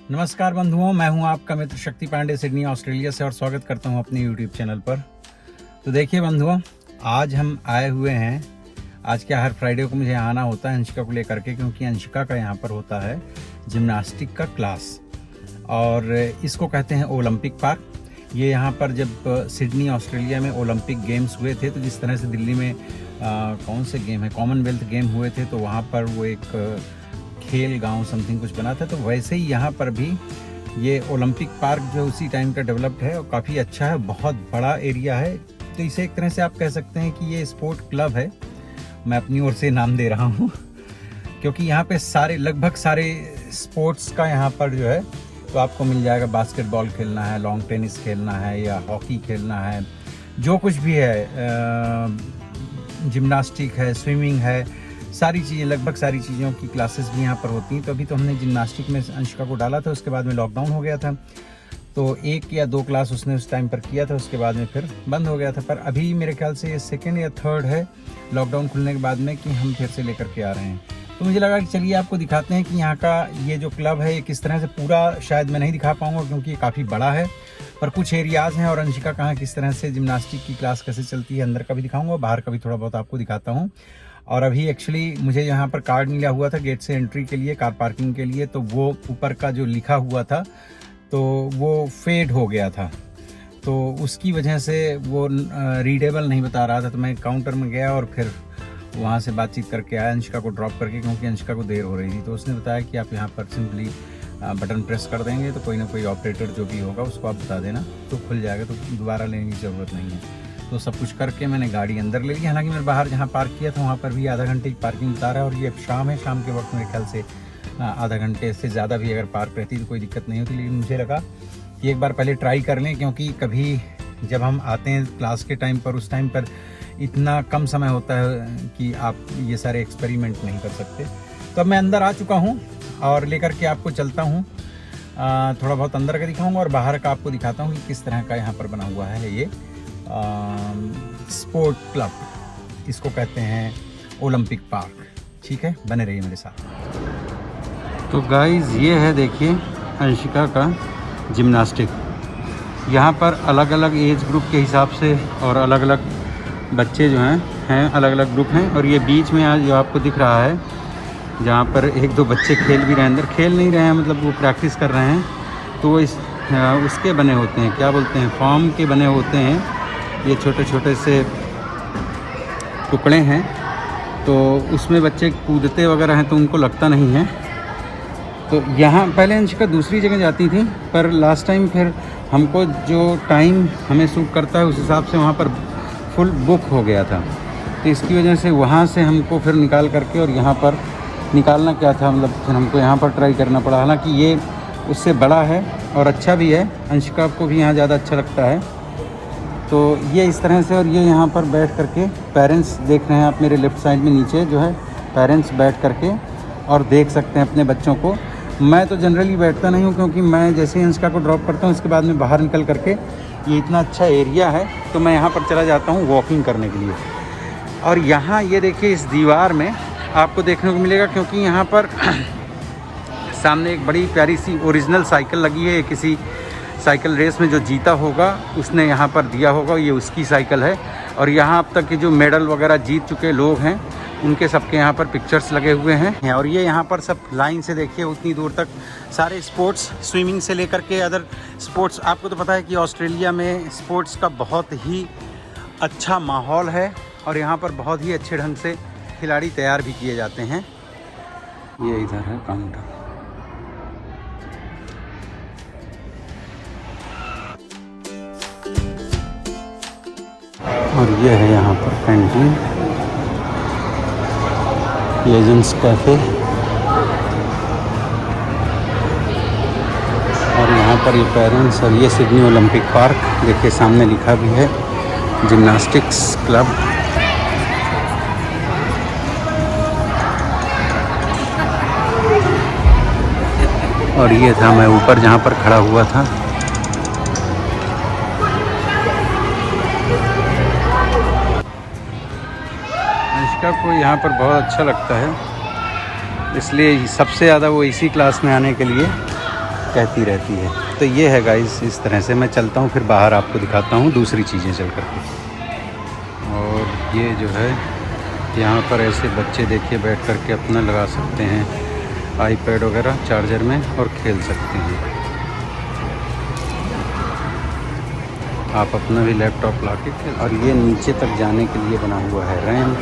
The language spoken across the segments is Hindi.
नमस्कार बंधुओं, मैं हूं आपका मित्र शक्ति पांडे सिडनी ऑस्ट्रेलिया से और स्वागत करता हूं अपने यूट्यूब चैनल पर। तो देखिए बंधुओं, आज हम आए हुए हैं। आज क्या, हर फ्राइडे को मुझे आना होता है अंशिका को लेकर के, क्योंकि अंशिका का यहाँ पर होता है जिम्नास्टिक का क्लास और इसको कहते हैं ओलंपिक पार्क। ये यहाँ पर जब सिडनी ऑस्ट्रेलिया में ओलंपिक गेम्स हुए थे, तो जिस तरह से दिल्ली में कौन से गेम है, कॉमनवेल्थ गेम हुए थे, तो वहाँ पर वो एक खेल गांव समथिंग कुछ बना था, तो वैसे ही यहाँ पर भी ये ओलंपिक पार्क जो उसी टाइम का डेवलप्ड है और काफ़ी अच्छा है, बहुत बड़ा एरिया है। तो इसे एक तरह से आप कह सकते हैं कि ये स्पोर्ट क्लब है, मैं अपनी ओर से नाम दे रहा हूँ क्योंकि यहाँ पे लगभग सारे स्पोर्ट्स का यहाँ पर जो है तो आपको मिल जाएगा। बास्केटबॉल खेलना है, लॉन्ग टेनिस खेलना है या हॉकी खेलना है, जो कुछ भी है, जिम्नास्टिक है, स्विमिंग है, सारी चीज़ें, लगभग सारी चीज़ों की क्लासेस भी यहाँ पर होती हैं। तो अभी तो हमने जिम्नास्टिक में अंशिका को डाला था, उसके बाद में लॉकडाउन हो गया था, तो 1 या 2 क्लास उसने उस टाइम पर किया था, उसके बाद में फिर बंद हो गया था। पर अभी मेरे ख्याल से ये 2nd या 3rd है लॉकडाउन खुलने के बाद में कि हम फिर से लेकर के आ रहे हैं। तो मुझे लगा कि चलिए आपको दिखाते हैं कि यहाँ का ये जो क्लब है ये किस तरह से, पूरा शायद मैं नहीं दिखा पाऊँगा क्योंकि ये काफ़ी बड़ा है, पर कुछ एरियाज़ हैं और अंशिका कहाँ किस तरह से जिम्नास्टिक की क्लास कैसे चलती है, अंदर का भी दिखाऊँगा, बाहर का भी थोड़ा बहुत आपको दिखाता हूँ। और अभी एक्चुअली मुझे यहाँ पर कार्ड मिला हुआ था गेट से एंट्री के लिए, कार पार्किंग के लिए, तो वो ऊपर का जो लिखा हुआ था तो वो फेड हो गया था, तो उसकी वजह से वो रीडेबल नहीं बता रहा था। तो मैं काउंटर में गया और फिर वहाँ से बातचीत करके आया अंशिका को ड्रॉप करके, क्योंकि अंशिका को देर हो रही थी। तो उसने बताया कि आप यहाँ पर सिंपली बटन प्रेस कर देंगे तो कोई ना कोई ऑपरेटर जो भी होगा उसको आप बता देना तो खुल जाएगा, तो दोबारा लेने की ज़रूरत नहीं है। तो सब कुछ करके मैंने गाड़ी अंदर ले ली। हालांकि मैं बाहर जहाँ पार्क किया था वहाँ पर भी आधा घंटे की पार्किंग बता रहा है, और ये शाम है, शाम के वक्त मेरे ख्याल से आधा घंटे से ज़्यादा भी अगर पार्क रहती तो कोई दिक्कत नहीं होती। लेकिन मुझे लगा कि एक बार पहले ट्राई कर लें, क्योंकि कभी जब हम आते हैं क्लास के टाइम पर, उस टाइम पर इतना कम समय होता है कि आप ये सारे एक्सपेरिमेंट नहीं कर सकते। तो अब मैं अंदर आ चुका हूँ और लेकर के आपको चलता हूँ, थोड़ा बहुत अंदर का दिखाऊँगा और बाहर का आपको दिखाता हूँ कि किस तरह का यहाँ पर बना हुआ है ये स्पोर्ट क्लब। इसको कहते हैं ओलंपिक पार्क। ठीक है, बने रहिए मेरे साथ। तो गाइस, ये है देखिए अंशिका का जिम्नास्टिक। यहाँ पर अलग अलग एज ग्रुप के हिसाब से और अलग अलग बच्चे जो हैं अलग अलग ग्रुप हैं। और ये बीच में आज जो आपको दिख रहा है, जहाँ पर 1-2 बच्चे खेल भी रहे हैं, अंदर खेल नहीं रहे हैं, मतलब वो प्रैक्टिस कर रहे हैं, तो वो उसके बने होते हैं, क्या बोलते हैं, फॉर्म के बने होते हैं। ये छोटे छोटे से टुकड़े हैं, तो उसमें बच्चे कूदते वगैरह हैं, तो उनको लगता नहीं है। तो यहाँ पहले अंशिका दूसरी जगह जाती थी, पर लास्ट टाइम फिर हमको जो टाइम हमें सूट करता है उस हिसाब से वहाँ पर फुल बुक हो गया था, तो इसकी वजह से वहाँ से हमको फिर निकाल करके, और यहाँ पर निकालना क्या था, मतलब फिर हमको यहाँ पर ट्राई करना पड़ा। हालांकि ये उससे बड़ा है और अच्छा भी है, अंशिका को भी यहाँ ज़्यादा अच्छा लगता है। तो ये इस तरह से, और ये यहाँ पर बैठ करके पेरेंट्स देख रहे हैं आप, मेरे लेफ़्ट साइड में नीचे जो है पेरेंट्स बैठ करके और देख सकते हैं अपने बच्चों को। मैं तो जनरली बैठता नहीं हूँ, क्योंकि मैं जैसे ही अंशिका को ड्रॉप करता हूँ इसके बाद में बाहर निकल करके, ये इतना अच्छा एरिया है तो मैं यहाँ पर चला जाता हूँ वॉकिंग करने के लिए। और यहाँ ये देखिए, इस दीवार में आपको देखने को मिलेगा, क्योंकि यहाँ पर सामने एक बड़ी प्यारी सी ओरिजिनल साइकिल लगी है। किसी साइकिल रेस में जो जीता होगा उसने यहाँ पर दिया होगा, ये उसकी साइकिल है। और यहाँ अब तक के जो मेडल वगैरह जीत चुके लोग हैं उनके सबके यहाँ पर पिक्चर्स लगे हुए हैं। और ये यहाँ पर सब लाइन से देखिए उतनी दूर तक सारे स्पोर्ट्स, स्विमिंग से लेकर के अदर स्पोर्ट्स। आपको तो पता है कि ऑस्ट्रेलिया में स्पोर्ट्स का बहुत ही अच्छा माहौल है और यहाँ पर बहुत ही अच्छे ढंग से खिलाड़ी तैयार भी किए जाते हैं। ये इधर है काउंटर। और ये है यहाँ पर कैंटीन, लेजेंड्स कैफ़े। और यहाँ पर ये पेरेंट्स, और ये सिडनी ओलंपिक पार्क देखिए, सामने लिखा भी है जिम्नास्टिक्स क्लब। और ये था मैं ऊपर जहाँ पर खड़ा हुआ था। अंशिका को यहाँ पर बहुत अच्छा लगता है, इसलिए सबसे ज़्यादा वो इसी क्लास में आने के लिए कहती रहती है। तो ये है गाइस, इस तरह से मैं चलता हूँ, फिर बाहर आपको दिखाता हूँ दूसरी चीज़ें चल करके। और ये जो है यहाँ पर ऐसे बच्चे देखिए बैठ करके अपना लगा सकते हैं आईपैड वगैरह चार्जर में और खेल सकते हैं। आप अपना भी लैपटॉप ला के खेल। और ये नीचे तक जाने के लिए बना हुआ है रैंप।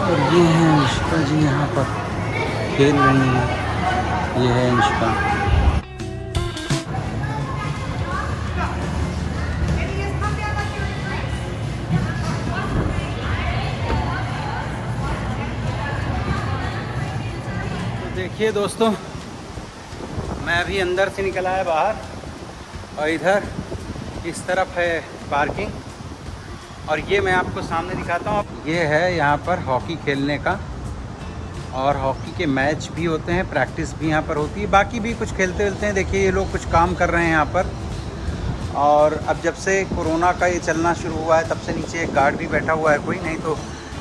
और ये है अनुष्का जी यहाँ पर खेल रही हैं। ये है अनुष्का। तो देखिए दोस्तों, मैं अभी अंदर से निकला है बाहर और इधर इस तरफ है पार्किंग। और ये मैं आपको सामने दिखाता हूँ। ये है यहाँ पर हॉकी खेलने का, और हॉकी के मैच भी होते हैं, प्रैक्टिस भी यहाँ पर होती है, बाकी भी कुछ खेलते वेलते हैं। देखिए ये लोग कुछ काम कर रहे हैं यहाँ पर। और अब जब से कोरोना का ये चलना शुरू हुआ है तब से नीचे एक गार्ड भी बैठा हुआ है कोई, नहीं तो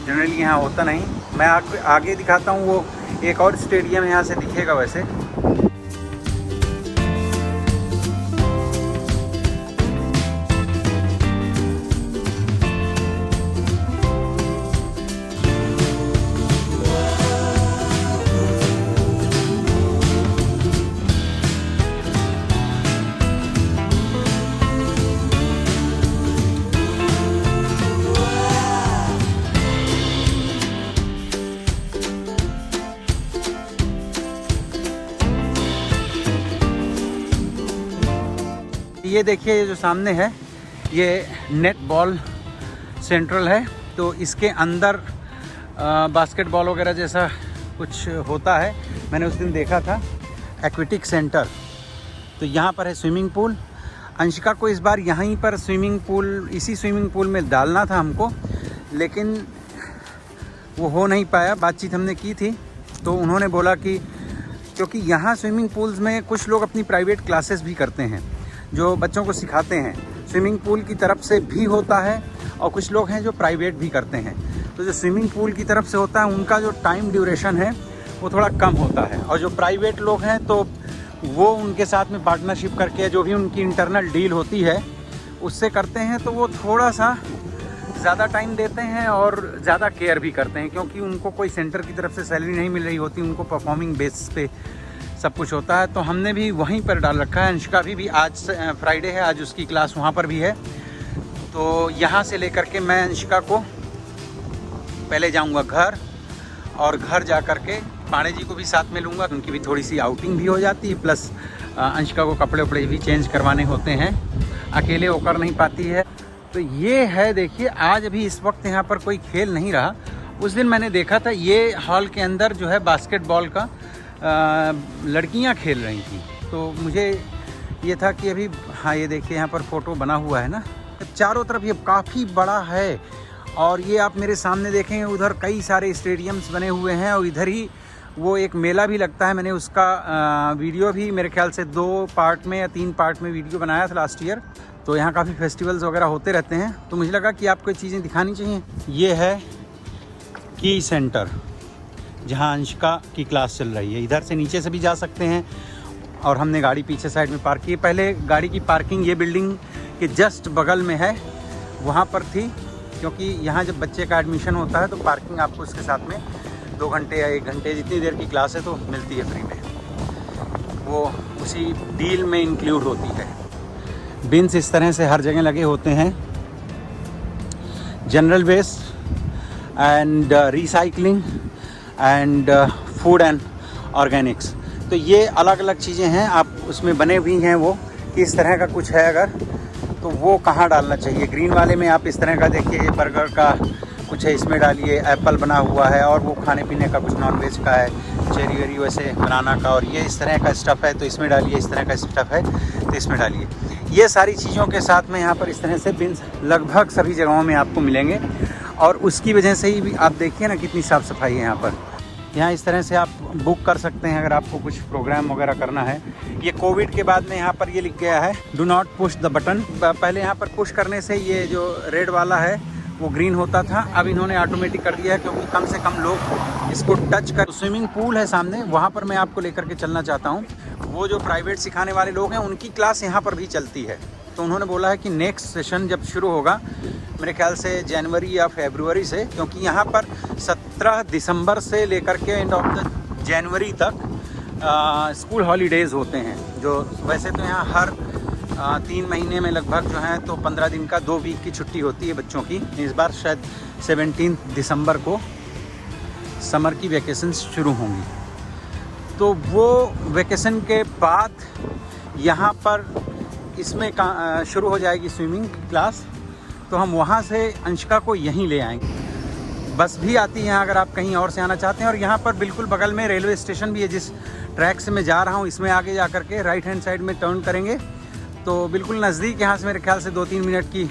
जनरली यहाँ होता नहीं। मैं आगे दिखाता हूँ, वो एक और स्टेडियम यहाँ से दिखेगा वैसे। ये देखिए, ये जो सामने है ये नेट बॉल सेंट्रल है। तो इसके अंदर बास्केटबॉल वगैरह जैसा कुछ होता है, मैंने उस दिन देखा था। एक्वेटिक सेंटर, तो यहाँ पर है स्विमिंग पूल। अंशिका को इस बार यहीं पर इसी स्विमिंग पूल में डालना था हमको, लेकिन वो हो नहीं पाया। बातचीत हमने की थी तो उन्होंने बोला कि क्योंकि यहाँ स्विमिंग पूल्स में कुछ लोग अपनी प्राइवेट क्लासेस भी करते हैं जो बच्चों को सिखाते हैं, स्विमिंग पूल की तरफ से भी होता है, और कुछ लोग हैं जो प्राइवेट भी करते हैं। तो जो स्विमिंग पूल की तरफ से होता है उनका जो टाइम ड्यूरेशन है वो थोड़ा कम होता है, और जो प्राइवेट लोग हैं तो वो उनके साथ में पार्टनरशिप करके जो भी उनकी इंटरनल डील होती है उससे करते हैं, तो वो थोड़ा सा ज़्यादा टाइम देते हैं और ज़्यादा केयर भी करते हैं, क्योंकि उनको कोई सेंटर की तरफ से सैलरी नहीं मिल रही होती, उनको परफॉर्मिंग बेसिस पे सब कुछ होता है। तो हमने भी वहीं पर डाल रखा है। अंशिका भी आज फ्राइडे है, आज उसकी क्लास वहाँ पर भी है। तो यहाँ से लेकर के मैं अंशिका को पहले जाऊँगा घर, और घर जा कर के पांडे जी को भी साथ में लूँगा, उनकी भी थोड़ी सी आउटिंग भी हो जाती है, प्लस अंशिका को कपड़े वपड़े भी चेंज करवाने होते हैं, अकेले वो कर नहीं पाती है। तो ये है, देखिए आज अभी इस वक्त यहाँ पर कोई खेल नहीं रहा। उस दिन मैंने देखा था ये हॉल के अंदर जो है बास्केटबॉल का लड़कियां खेल रही थी, तो मुझे ये था कि अभी हाँ ये देखिए यहाँ पर फ़ोटो बना हुआ है ना, चारों तरफ ये काफ़ी बड़ा है। और ये आप मेरे सामने देखेंगे उधर कई सारे स्टेडियम्स बने हुए हैं, और इधर ही वो एक मेला भी लगता है। मैंने उसका वीडियो भी मेरे ख्याल से 2 पार्ट में या 3 पार्ट में वीडियो बनाया था लास्ट ईयर। तो यहाँ काफ़ी फेस्टिवल्स वगैरह होते रहते हैं, तो मुझे लगा कि आपको ये चीज़ें दिखानी चाहिए। ये है की सेंटर जहाँ अंशिका की क्लास चल रही है। इधर से नीचे से भी जा सकते हैं, और हमने गाड़ी पीछे साइड में पार्क की। पहले गाड़ी की पार्किंग ये बिल्डिंग के जस्ट बगल में है, वहाँ पर थी, क्योंकि यहाँ जब बच्चे का एडमिशन होता है तो पार्किंग आपको उसके साथ में 2 घंटे या 1 घंटे जितनी देर की क्लास है तो मिलती है फ्री में, वो उसी डील में इंक्लूड होती है। बिन्स इस तरह से हर जगह लगे होते हैं, general waste and recycling and food and organics. तो ये अलग अलग चीज़ें हैं, आप उसमें बने हुई हैं वो कि इस तरह का कुछ है अगर तो वो कहाँ डालना चाहिए। ग्रीन वाले में आप इस तरह का देखिए, ये बर्गर का कुछ है, इसमें डालिए। एप्पल बना हुआ है, और वो खाने पीने का कुछ नॉन वेज का है, चेरी वेरी वैसे बनाना का, और ये इस तरह का स्टफ़ है तो इसमें डालिए, इस तरह का स्टफ़ है तो इसमें डालिए। ये सारी चीज़ों के साथ में यहाँ पर इस तरह से बिन्स लगभग सभी जगहों में आपको मिलेंगे, और उसकी वजह से ही भी आप देखिए ना कितनी साफ़ सफाई है यहाँ पर। यहाँ इस तरह से आप बुक कर सकते हैं अगर आपको कुछ प्रोग्राम वगैरह करना है। ये कोविड के बाद में यहाँ पर ये लिख गया है do not push the button. पहले यहाँ पर पुश करने से ये जो रेड वाला है वो ग्रीन होता था, अब इन्होंने ऑटोमेटिक कर दिया है, क्योंकि कम से कम लोग इसको टच कर। स्विमिंग पूल है सामने, वहाँ पर मैं आपको लेकर के चलना चाहता हूँ। वो जो प्राइवेट सिखाने वाले लोग हैं उनकी क्लास यहाँ पर भी चलती है। तो उन्होंने बोला है कि नेक्स्ट सेशन जब शुरू होगा मेरे ख्याल से जनवरी या फरवरी से, क्योंकि यहाँ पर 17 दिसंबर से लेकर के एंड ऑफ द जनवरी तक स्कूल हॉलीडेज़ होते हैं। जो वैसे तो यहाँ हर 3 महीने में लगभग जो है तो 15 दिन का 2 वीक की छुट्टी होती है बच्चों की। इस बार शायद 17 दिसंबर को समर की वैकेशंस शुरू होंगी। तो वो वैकेशन के बाद यहाँ पर इसमें शुरू हो जाएगी स्विमिंग क्लास। तो हम वहाँ से अंशिका को यहीं ले आएंगे। बस भी आती है अगर आप कहीं और से आना चाहते हैं। और यहाँ पर बिल्कुल बगल में रेलवे स्टेशन भी है। जिस ट्रैक से मैं जा रहा हूँ इसमें आगे जा कर के राइट हैंड साइड में टर्न करेंगे तो बिल्कुल नज़दीक, यहाँ से मेरे ख्याल से 2-3 मिनट की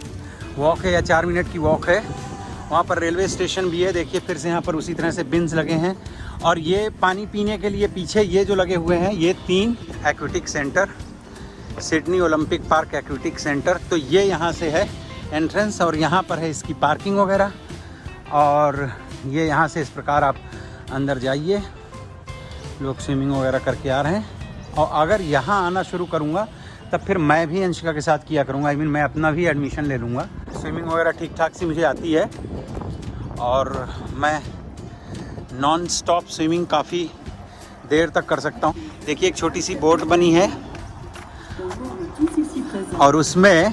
वॉक है या 4 मिनट की वॉक है। वहाँ पर रेलवे स्टेशन भी है। देखिए फिर से यहाँ पर उसी तरह से बिन्स लगे हैं। और ये पानी पीने के लिए पीछे ये जो लगे हुए हैं ये 3 aquatic centre, Sydney Olympic park aquatic centre. तो ये यहाँ से है एंट्रेंस और यहाँ पर है इसकी पार्किंग वगैरह। और ये यहाँ से इस प्रकार आप अंदर जाइए। लोग स्विमिंग वगैरह करके आ रहे हैं। और अगर यहाँ आना शुरू करूँगा तब फिर मैं भी अंशिका के साथ किया करूँगा। आई मीन मैं अपना भी एडमिशन ले लूँगा। स्विमिंग वगैरह ठीक ठाक सी मुझे आती है और मैं नॉन स्टॉप स्विमिंग काफ़ी देर तक कर सकता हूँ। देखिए एक छोटी सी बोट बनी है और उसमें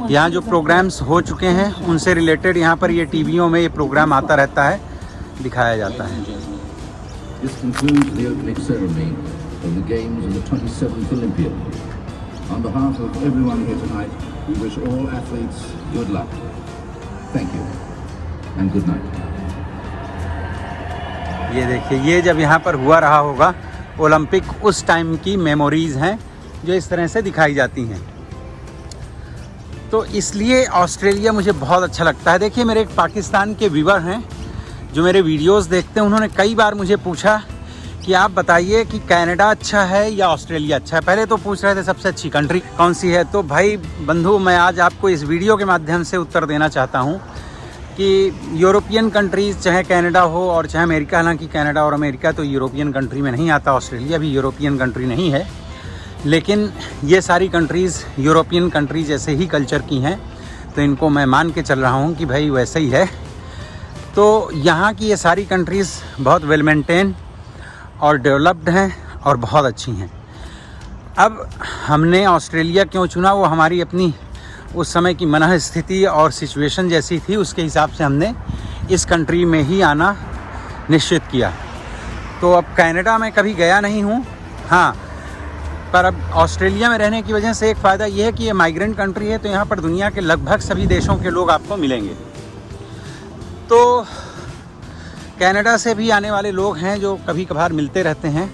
यहाँ जो प्रोग्राम्स हो चुके हैं उनसे रिलेटेड यहाँ पर ये टीवियों में ये प्रोग्राम आता रहता है, दिखाया जाता है। This concludes the opening ceremony of the Games of the 27th Olympiad. On behalf of everyone here tonight, we wish all athletes good luck. Thank you and good night. ये देखिए ये जब यहाँ पर हुआ रहा होगा ओलंपिक उस टाइम की मेमोरीज़ हैं जो इस तरह से दिखाई जाती हैं। तो इसलिए ऑस्ट्रेलिया मुझे बहुत अच्छा लगता है। देखिए मेरे एक पाकिस्तान के व्यूअर हैं जो मेरे वीडियोस देखते हैं। उन्होंने कई बार मुझे पूछा कि आप बताइए कि कनाडा अच्छा है या ऑस्ट्रेलिया अच्छा है। पहले तो पूछ रहे थे सबसे अच्छी कंट्री कौन सी है। तो भाई बंधु मैं आज आपको इस वीडियो के माध्यम से उत्तर देना चाहता हूँ कि यूरोपियन कंट्रीज़ चाहे कनाडा हो और चाहे अमेरिका, हालांकि कनाडा और अमेरिका तो यूरोपियन कंट्री में नहीं आता, ऑस्ट्रेलिया भी यूरोपियन कंट्री नहीं है, लेकिन ये सारी कंट्रीज़ यूरोपियन कंट्री जैसे ही कल्चर की हैं। तो इनको मैं मान के चल रहा हूँ कि भाई वैसे ही है। तो यहाँ की ये सारी कंट्रीज़ बहुत वेल मेंटेन और डेवलप्ड हैं और बहुत अच्छी हैं। अब हमने ऑस्ट्रेलिया क्यों चुना, वो हमारी अपनी उस समय की मनः स्थिति और सिचुएशन जैसी थी, उसके हिसाब से हमने इस कंट्री में ही आना निश्चित किया। तो अब कनाडा में कभी गया नहीं हूँ, हाँ, पर अब ऑस्ट्रेलिया में रहने की वजह से एक फ़ायदा ये है कि ये माइग्रेंट कंट्री है। तो यहाँ पर दुनिया के लगभग सभी देशों के लोग आपको मिलेंगे। तो कनाडा से भी आने वाले लोग हैं जो कभी कभार मिलते रहते हैं,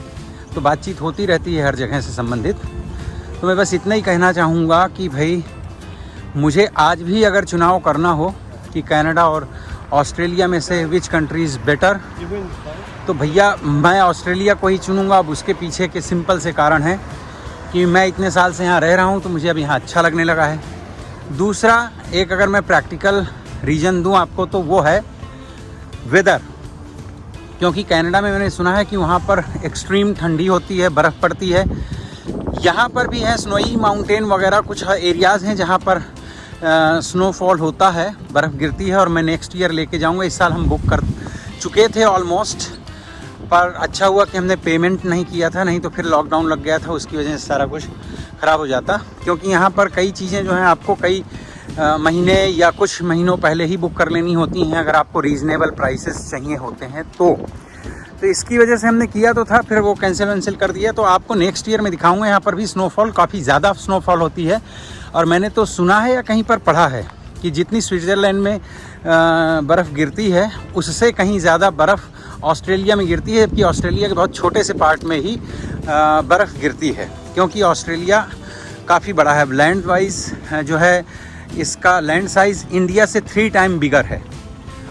तो बातचीत होती रहती है हर जगह से संबंधित। तो मैं बस इतना ही कहना चाहूँगा कि भाई मुझे आज भी अगर चुनाव करना हो कि कनाडा और ऑस्ट्रेलिया में से विच कंट्री इज़ बेटर, तो भैया मैं ऑस्ट्रेलिया को ही चुनूँगा। अब उसके पीछे के सिंपल से कारण है कि मैं इतने साल से यहाँ रह रहा हूँ तो मुझे अब यहाँ अच्छा लगने लगा है। दूसरा एक अगर मैं प्रैक्टिकल रीज़न दूँ आपको तो वो है वेदर, क्योंकि कनाडा में मैंने सुना है कि वहाँ पर एक्सट्रीम ठंडी होती है, बर्फ़ पड़ती है। यहाँ पर भी है स्नोई माउंटेन वगैरह कुछ एरियाज़ हैं जहाँ पर स्नोफॉल होता है, बर्फ़ गिरती है। और मैं नेक्स्ट ईयर लेके जाऊँगा। इस साल हम बुक कर चुके थे ऑलमोस्ट, पर अच्छा हुआ कि हमने पेमेंट नहीं किया था, नहीं तो फिर लॉकडाउन लग गया था, उसकी वजह से सारा कुछ ख़राब हो जाता। क्योंकि यहाँ पर कई चीज़ें जो हैं आपको कई महीने या कुछ महीनों पहले ही बुक कर लेनी होती हैं अगर आपको रीज़नेबल प्राइसेस चाहिए होते हैं तो इसकी वजह से हमने किया तो था, फिर वो कैंसिल कर दिया। तो आपको नेक्स्ट ईयर में दिखाऊंगा। यहाँ पर भी स्नोफॉल काफ़ी ज़्यादा स्नोफॉल होती है और मैंने तो सुना है या कहीं पर पढ़ा है कि जितनी स्विट्ज़रलैंड में बर्फ़ गिरती है उससे कहीं ज़्यादा बर्फ़ ऑस्ट्रेलिया में गिरती है, जबकि ऑस्ट्रेलिया के बहुत छोटे से पार्ट में ही बर्फ़ गिरती है। क्योंकि ऑस्ट्रेलिया काफ़ी बड़ा है, लैंड वाइज जो है इसका लैंड साइज़ इंडिया से 3 टाइम बिगर है।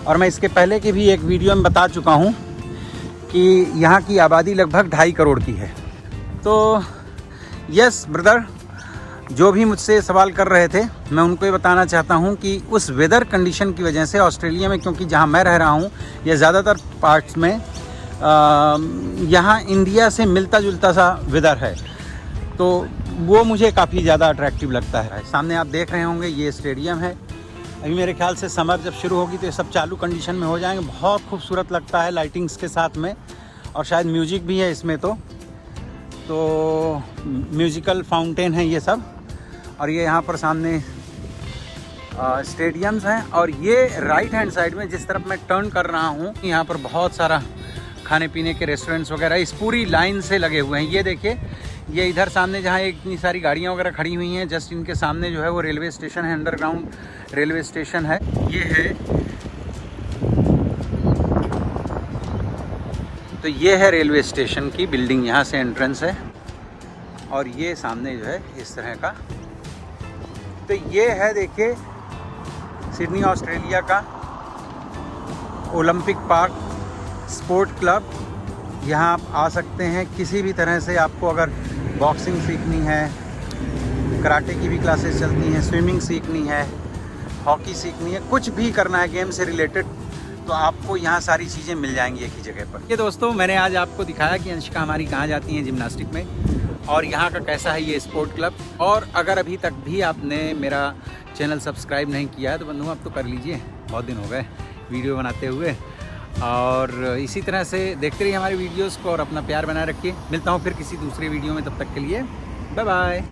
और मैं इसके पहले की भी एक वीडियो में बता चुका हूँ कि यहाँ की आबादी लगभग 2.5 करोड़ की है। तो यस ब्रदर, जो भी मुझसे सवाल कर रहे थे मैं उनको ये बताना चाहता हूँ कि उस वेदर कंडीशन की वजह से ऑस्ट्रेलिया में, क्योंकि जहाँ मैं रह रहा हूँ या ज़्यादातर पार्ट्स में यहाँ इंडिया से मिलता जुलता सा वेदर है। तो वो मुझे काफ़ी ज़्यादा अट्रैक्टिव लगता है। सामने आप देख रहे होंगे ये स्टेडियम है। अभी मेरे ख्याल से समर जब शुरू होगी तो ये सब चालू कंडीशन में हो जाएंगे। बहुत खूबसूरत लगता है लाइटिंग्स के साथ में, और शायद म्यूजिक भी है इसमें। तो म्यूजिकल फाउंटेन है ये सब। और ये यहाँ पर सामने स्टेडियम्स हैं। और ये राइट हैंड साइड में जिस तरफ मैं टर्न कर रहा हूँ, यहाँ पर बहुत सारा खाने पीने के रेस्टोरेंट्स वगैरह इस पूरी लाइन से लगे हुए हैं। ये देखिए, ये इधर सामने जहाँ इतनी सारी गाड़ियाँ वगैरह खड़ी हुई हैं, जस्ट इनके सामने जो है वो रेलवे स्टेशन है, अंडरग्राउंड रेलवे स्टेशन है। ये है, तो ये है रेलवे स्टेशन की बिल्डिंग, यहाँ से एंट्रेंस है। और ये सामने जो है इस तरह का, तो ये है देखिए सिडनी ऑस्ट्रेलिया का ओलंपिक पार्क स्पोर्ट क्लब। यहाँ आप आ सकते हैं किसी भी तरह से। आपको अगर बॉक्सिंग सीखनी है, कराटे की भी क्लासेस चलती हैं, स्विमिंग सीखनी है, हॉकी सीखनी है, कुछ भी करना है गेम से रिलेटेड, तो आपको यहाँ सारी चीज़ें मिल जाएंगी एक ही जगह पर। ये दोस्तों, मैंने आज आपको दिखाया कि अंशिका हमारी कहाँ जाती हैं जिम्नास्टिक में, और यहाँ का कैसा है ये स्पोर्ट क्लब। और अगर अभी तक भी आपने मेरा चैनल सब्सक्राइब नहीं किया है तो बंधु आप तो कर लीजिए, बहुत दिन हो गए वीडियो बनाते हुए। और इसी तरह से देखते रहिए हमारे वीडियोस को और अपना प्यार बनाए रखिए। मिलता हूँ फिर किसी दूसरे वीडियो में, तब तक के लिए बाय बाय।